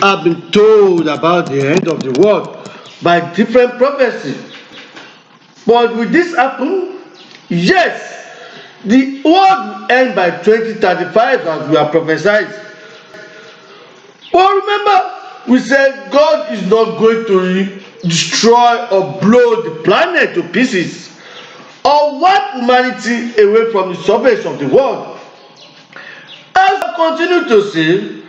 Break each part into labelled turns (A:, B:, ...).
A: have been told about the end of the world by different prophecies. But will this happen? Yes. The world will end by 2035 as we are prophesied. But remember, we said God is not going to destroy or blow the planet to pieces or wipe humanity away from the surface of the world. As I continue to say,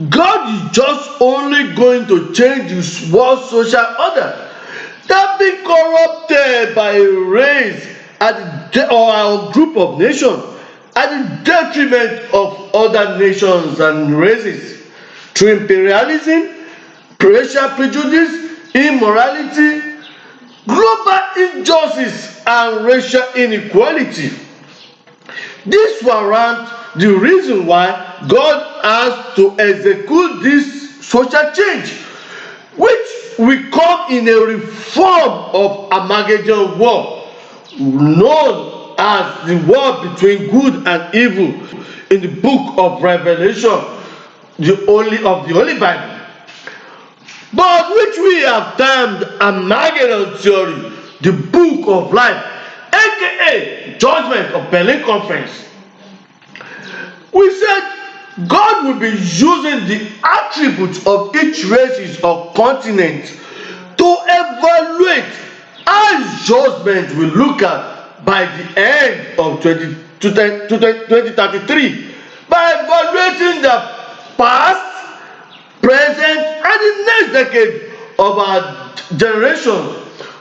A: God is just only going to change the world social order that been corrupted by a race or a group of nations at the detriment of other nations and races through imperialism, racial prejudice, immorality, global injustice, and racial inequality. This warrants the reason why God has to execute this social change, which will come in a reform of Armageddon war, known as the war between good and evil in the book of Revelation, the Holy Bible, but which we have termed Armageddon theory, the book of life, aka Judgement of Berlin Conference. We said God will be using the attributes of each race or continent to evaluate how judgment will look at by the end of 2033 by evaluating the past, present, and the next decade of our generation,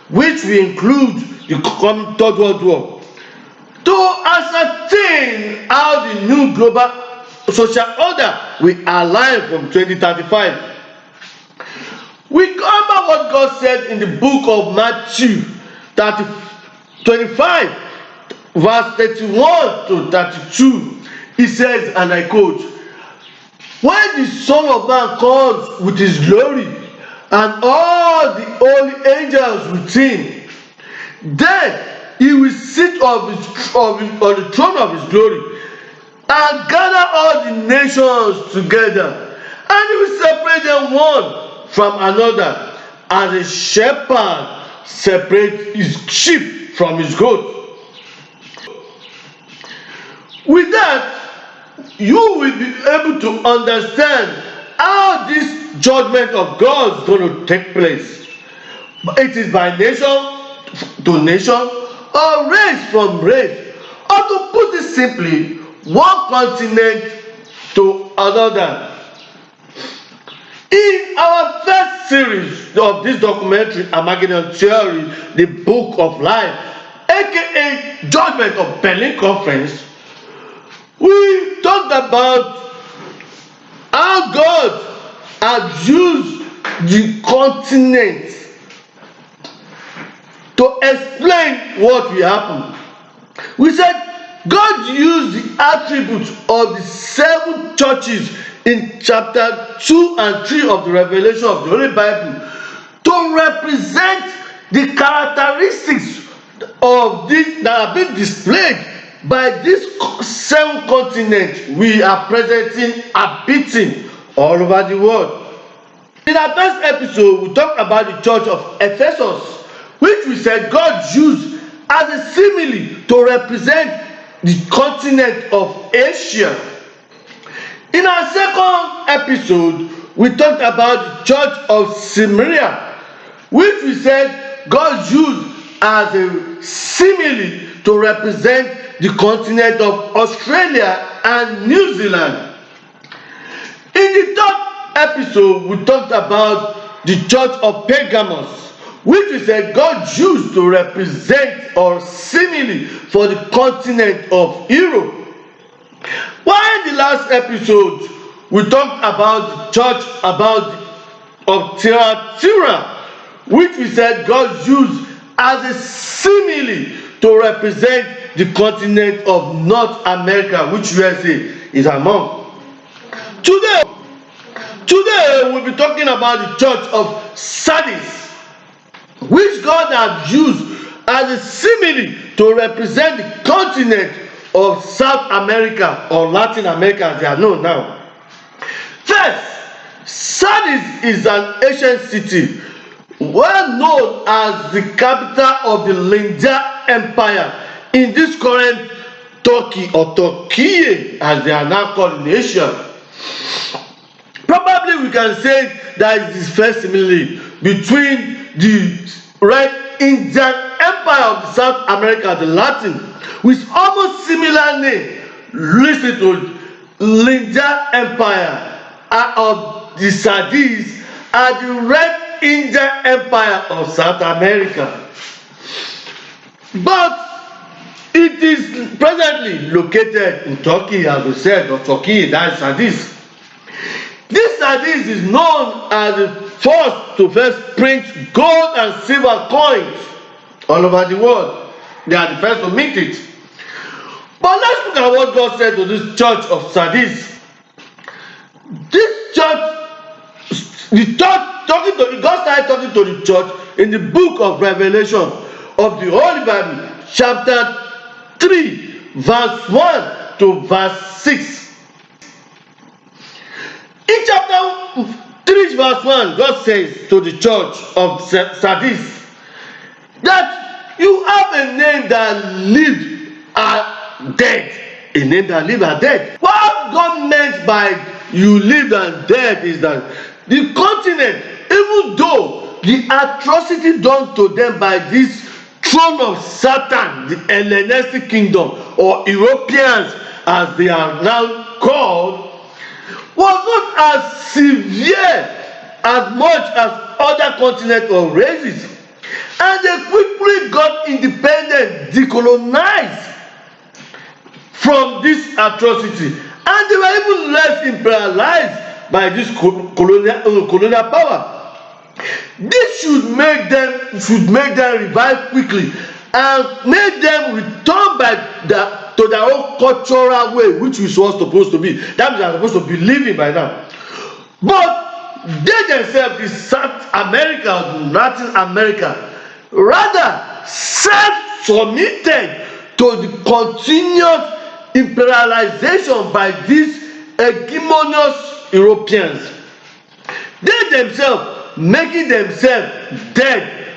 A: which will include the coming Third World War, to ascertain how the new global social order will align from 2035. We remember what God said in the book of Matthew 25, verse 31 to 32. He says, and I quote, "When the Son of Man comes with his glory and all the holy angels with him, then he will sit on the throne of his glory and gather all the nations together, and he will separate them one from another, as a shepherd separates his sheep from his goat." With that, you will be able to understand how this judgment of God is going to take place. It is by nation to nation, or race from race, or to put it simply, one continent to another. In our first series of this documentary, Armageddon Theory, the Book of Life, aka Judgement of Berlin Conference, we talked about how God had used the continent to explain what will happen. We said God used the attributes of the 7 churches in chapter 2 and 3 of the Revelation of the Holy Bible to represent the characteristics of this that have been displayed by these 7 continents we are presently inhabiting all over the world. In our first episode, we talked about the church of Ephesus, which we said God used as a simile to represent the continent of Asia. In our second episode, we talked about the church of Smyrna, which we said God used as a simile to represent the continent of Australia and New Zealand. In the third episode, we talked about the church of Pergamos, which we said God used to represent or simile for the continent of Europe. While in the last episode, we talked about the church of Thyatira, which we said God used as a simile to represent the continent of North America, which USA is among. Today we'll be talking about the church of Sardis, which God has used as a simile to represent the continent of South America, or Latin America as they are known now. First, Sardis is an ancient city well known as the capital of the Lindia Empire in this current Turkey or Turkey as they are now called in Asia. Probably we can say that it is first similarly between the Red Indian Empire of the South America, the Latin, with almost similar name, listed to Lindia Empire of the Sardis and the Red Indian Empire of South America. But it is presently located in Turkey, as we said, or Turkey, that is Sardis. This Sardis is known as the first to first print gold and silver coins all over the world. They are the first to mint it. But let's look at what God said to this church of Sardis. This church, God started talking to the church in the book of Revelation of the Holy Bible, chapter 3, verse 1 to verse 6. In chapter 3, verse 1, God says to the church of Sardis that you have a name that lived and dead. A name that lived and dead. What God meant by you lived and dead is that the continent, even though the atrocity done to them by this throne of Satan, the Hellenistic kingdom, or Europeans as they are now called, was not as severe as much as other continents or races, and they quickly got independent, decolonized from this atrocity, and they were even less imperialized by this colonial power. This should make them revive quickly and make them return back to their own cultural way, which is what's supposed to be. That means they are supposed to be living by now. But they themselves, the South America, Latin America, rather self-submitted to the continuous imperialization by these hegemonious Europeans. They themselves making themselves dead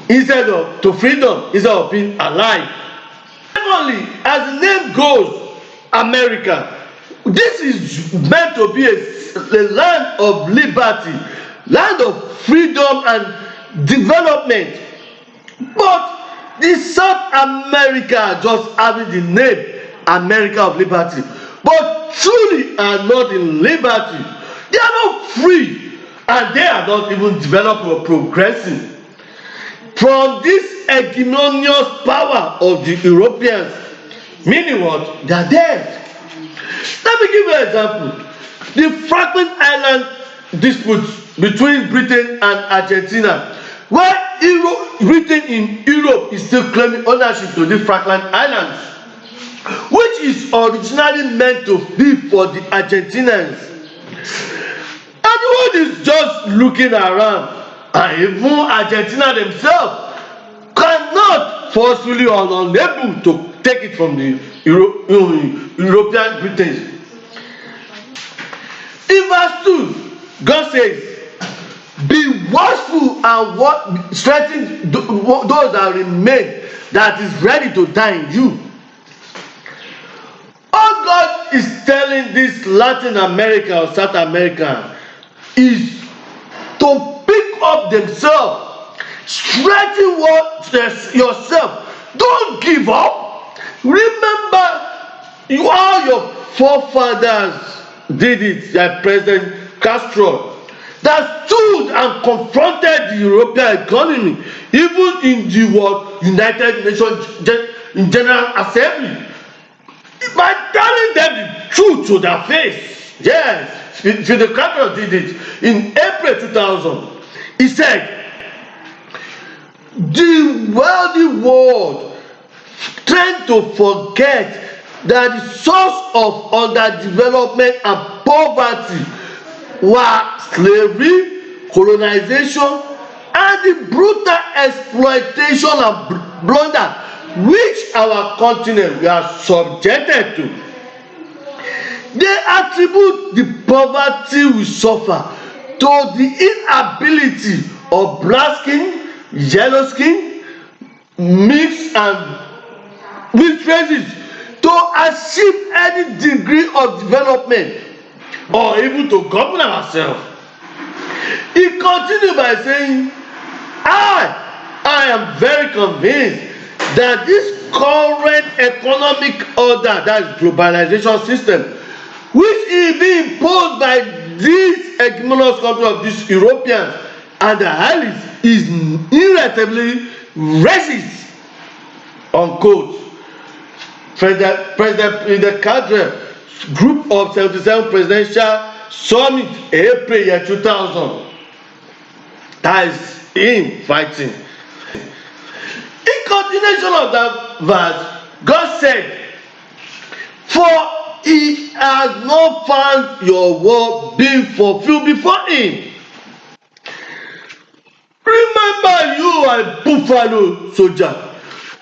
A: instead of to freedom, instead of being alive. Secondly, as the name goes, America, this is meant to be a land of liberty, land of freedom and development. But the South America just having the name America of liberty, but truly are not in liberty. They are not free, and they are not even developing or progressing from this hegemonious power of the Europeans. Meaning what? They are dead. Let me give you an example. The Falkland Island dispute between Britain and Argentina, where Britain in Europe is still claiming ownership to the Falkland Islands, which is originally meant to be for the Argentinians. And the world is just looking around, and even Argentina themselves cannot forcefully or unable to take it from the European Britain. In verse 2, God says, be watchful and strengthen those that remain, that is ready to die in you. All God is telling this Latin America or South America is to pick up themselves, strengthen yourself. Don't give up. Remember, all your forefathers did it, like President Castro, that stood and confronted the European economy, even in the United Nations General Assembly, by telling them the truth to their face. Yes, Fidel Castro did it in April 2000. He said, the wealthy world tend to forget that the source of underdevelopment and poverty were slavery, colonization, and the brutal exploitation and blunder which our continent we are subjected to. They attribute the poverty we suffer to the inability of black skin, yellow skin, mixed races to achieve any degree of development or even to govern ourselves. He continued by saying, I am very convinced that this current economic order, that is globalization system, which is being imposed by these hegemonous countries of these Europeans and their allies, is irretrievably racist. Unquote. President Cadre Group of 77 Presidential Summit, April year 2000. That is him fighting. In continuation of that verse, God said, "For he has not found your word being fulfilled before him." Remember, you are a buffalo soldier,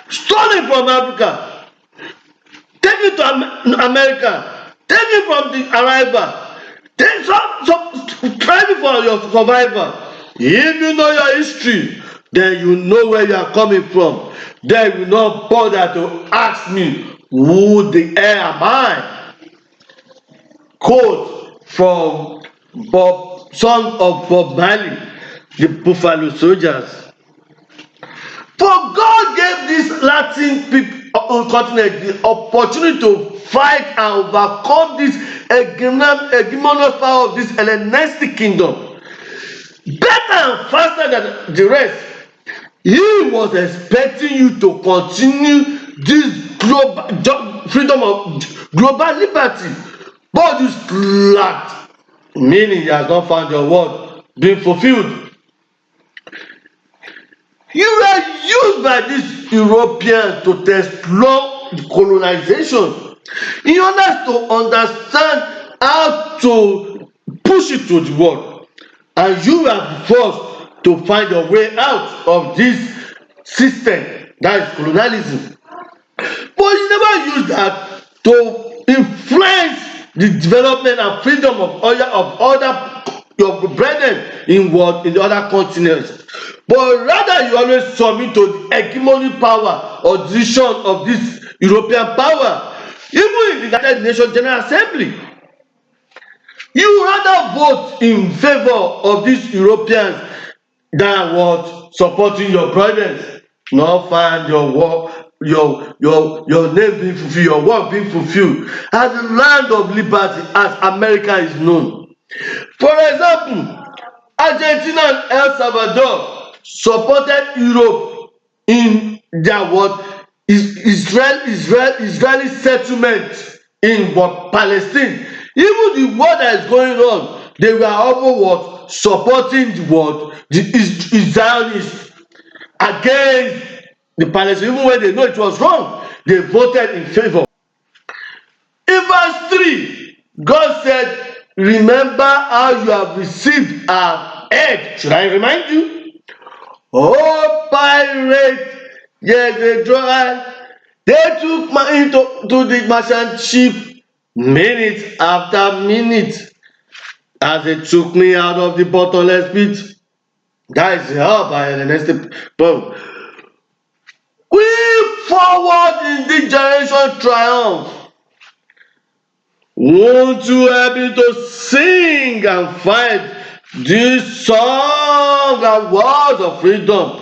A: stolen from Africa, taken to America, taken from the arrival, striving for your survival. If you know your history, then you know where you are coming from. Then you will not bother to ask me, who the hell am I? Quote from son of Bob Marley, the Buffalo Soldiers. For God gave this Latin continent the opportunity to fight and overcome this hegemonious power of this Hellenistic kingdom. Better and faster than the rest. He was expecting you to continue this global freedom of global liberty, but you lacked, meaning you have not found your word being fulfilled. You were used by these Europeans to explore the colonization in order to understand how to push it to the world, and you were forced to find your way out of this system, that is colonialism. But you never use that to influence the development and freedom of other your brethren in the other continents. But rather you always submit to the hegemonic power or decision of this European power, even in the United Nations General Assembly. You rather vote in favor of these Europeans than what supporting your brothers, not find your work, your name being fulfilled, your work being fulfilled as the land of liberty, as America is known. For example, Argentina and El Salvador supported Europe in their Israeli settlement in Palestine. Even the war that is going on, they were almost supporting the Zionists against the Palestinians, even when they know it was wrong, they voted in favor. In verse 3, God said, "Remember how you have received our aid." Should I remind you? Oh, pirate, yes, they took me into the merchant ship minute after minute as they took me out of the bottomless pit. That is hell by Hellenistic boom. We forward in this generation triumph. Won't you help me to sing and fight this song and words of freedom?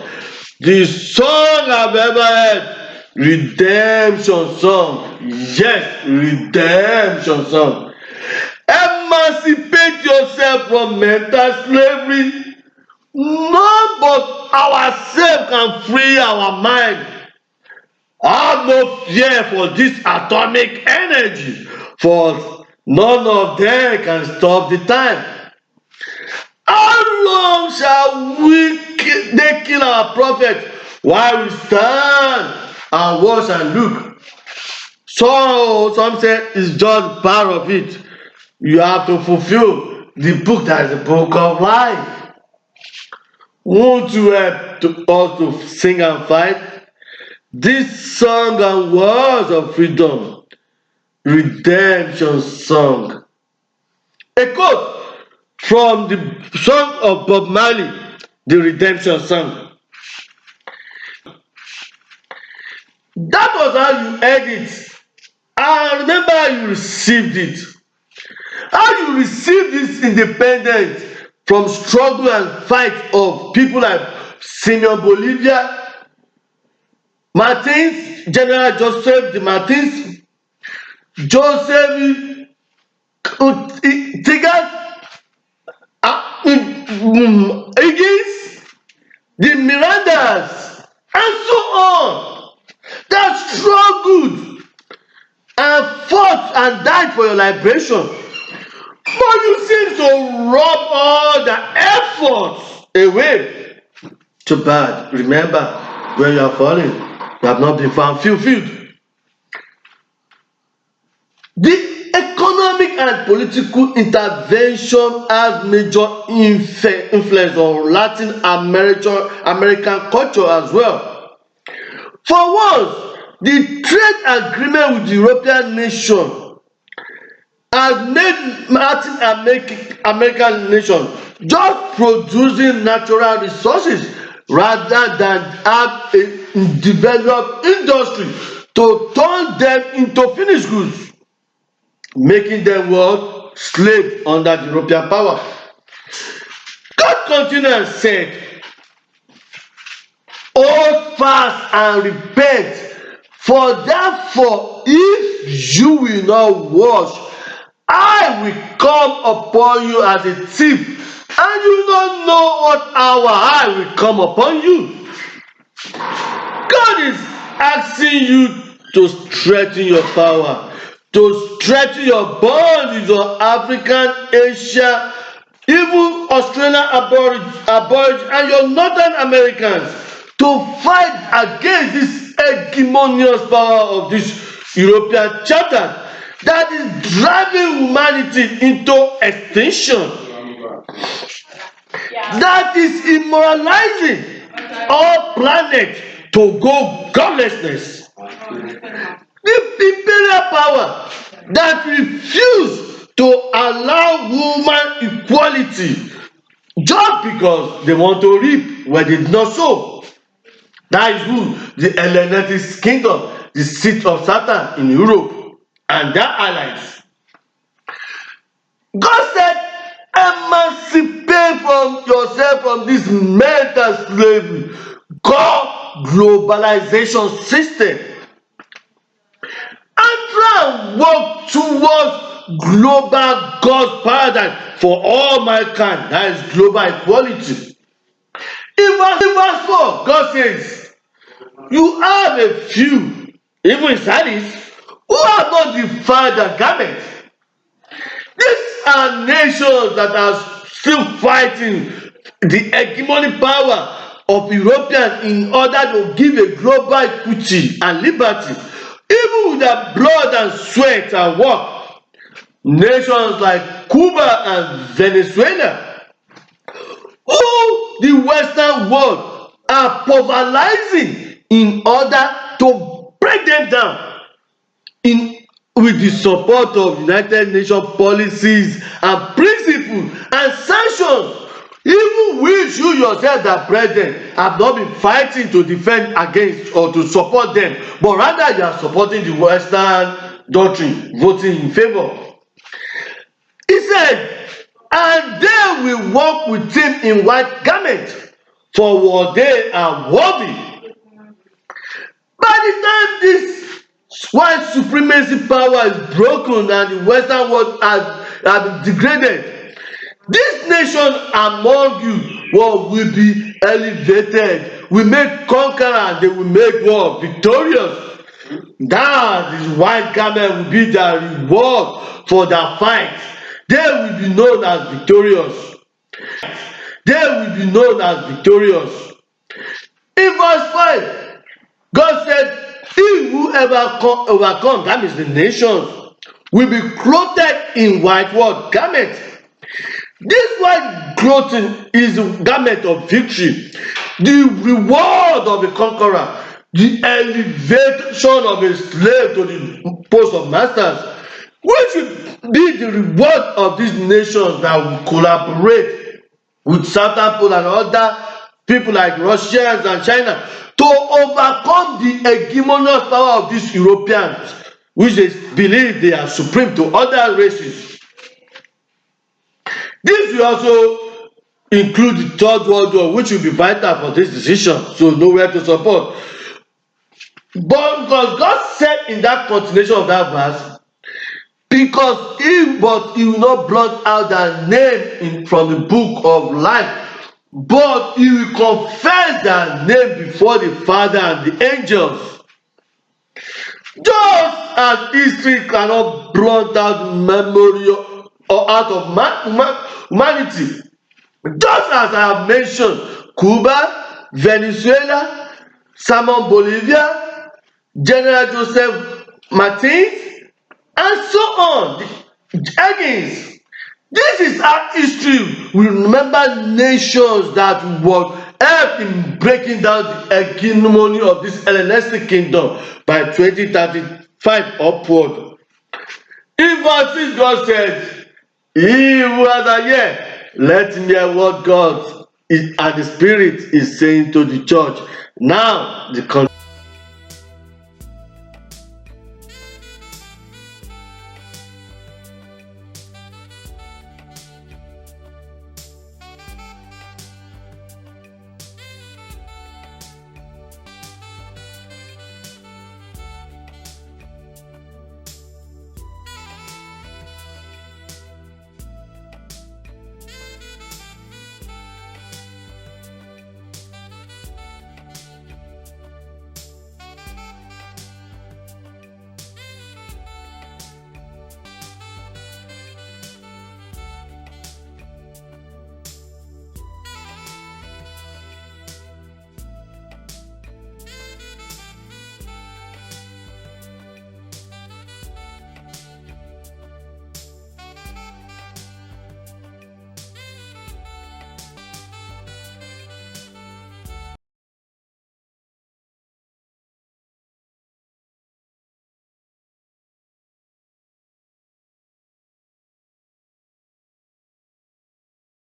A: The song I've ever heard. Redemption song. Yes, redemption song. Emancipate yourself from mental slavery. None but ourselves can free our mind. Have no fear for this atomic energy, for none of them can stop the time. How long shall they kill our prophet while we stand and watch and look? So some say it's just part of it. You have to fulfill the book that is the book of life. Won't you help us to sing and fight this song and words of freedom? Redemption song. A quote from the song of Bob Marley, the Redemption Song. That was how you heard it. I remember how you received it. How you received this independence from struggle and fight of people like Simeon Bolivia, Martins, General Joseph de Martins, Joseph Tigas, Higgins, the Mirandas, and so on, that struggled and fought and died for your liberation. But you seem to rub all the efforts away. Too bad. Remember, when you are falling, you have not been found fulfilled. The economic and political intervention has major influence on Latin American culture as well. For once, the trade agreement with the European nation has made Latin American nation just producing natural resources rather than have a developed industry to turn them into finished goods, making them what? Slave under the European power. God continued and said, hold fast and repent, for therefore if you will not wash, I will come upon you as a thief, and you will not know what hour I will come upon you. God is asking you to strengthen your power, to strengthen your bond with your African, Asia, even Australian Aborigines and your Northern Americans to fight against this hegemonious power of this European charter that is driving humanity into extinction, that is immoralizing all planet to go godlessness. The imperial power that refuse to allow woman equality just because they want to reap where they did not sow. That is who? The Hellenistic kingdom, the seat of Satan in Europe and their allies. God said, emancipate from yourself from this mental slavery called globalization system, and try and work towards global God's paradise for all mankind. That is global equality. In verse 4, God says, you have a few, even inside it, who have not defiled their garments. These are nations that are still fighting the hegemonic power of Europeans in order to give a global equity and liberty, even with their blood and sweat and work. Nations like Cuba and Venezuela, who the Western world are pulverizing in order to break them down with the support of United Nations policies and principles and sanctions, even which you yourself, the president, have not been fighting to defend against or to support them, but rather you are supporting the Western doctrine, voting in favor. He said, and they will walk with him in white garments, for what they are worthy. By the time this white supremacy power is broken and the Western world has been degraded, this nation among you will be elevated, will make conqueror, and they will make war victorious. That is white garment will be their reward for their fight. They will be known as victorious. They will be known as victorious. In verse 5, God said, he who ever overcome, that means the nations, will be clothed in white garments. This white clothing is the garment of victory, the reward of a conqueror, the elevation of a slave to the post of masters, which will be the reward of these nations that will collaborate with Southern Pole and other people like Russians and China to overcome the hegemonious power of these Europeans, which they believe they are supreme to other races. This will also include the Third World War, which will be vital for this decision, so nowhere to support. But because God said in that continuation of that verse, because he will not blot out their name from the book of life, but he will confess their name before the Father and the angels. Just as history cannot blot out memory or out of humanity, just as I have mentioned, Cuba, Venezuela, Simon Bolivia, General Joseph Martins, and so on. Again, this is how history will remember nations that would help in breaking down the hegemony of this Hellenistic kingdom by 2035 upward. In verse 6, God said, "He who has an ear, let him hear what God and the Spirit is saying to the church." Now, the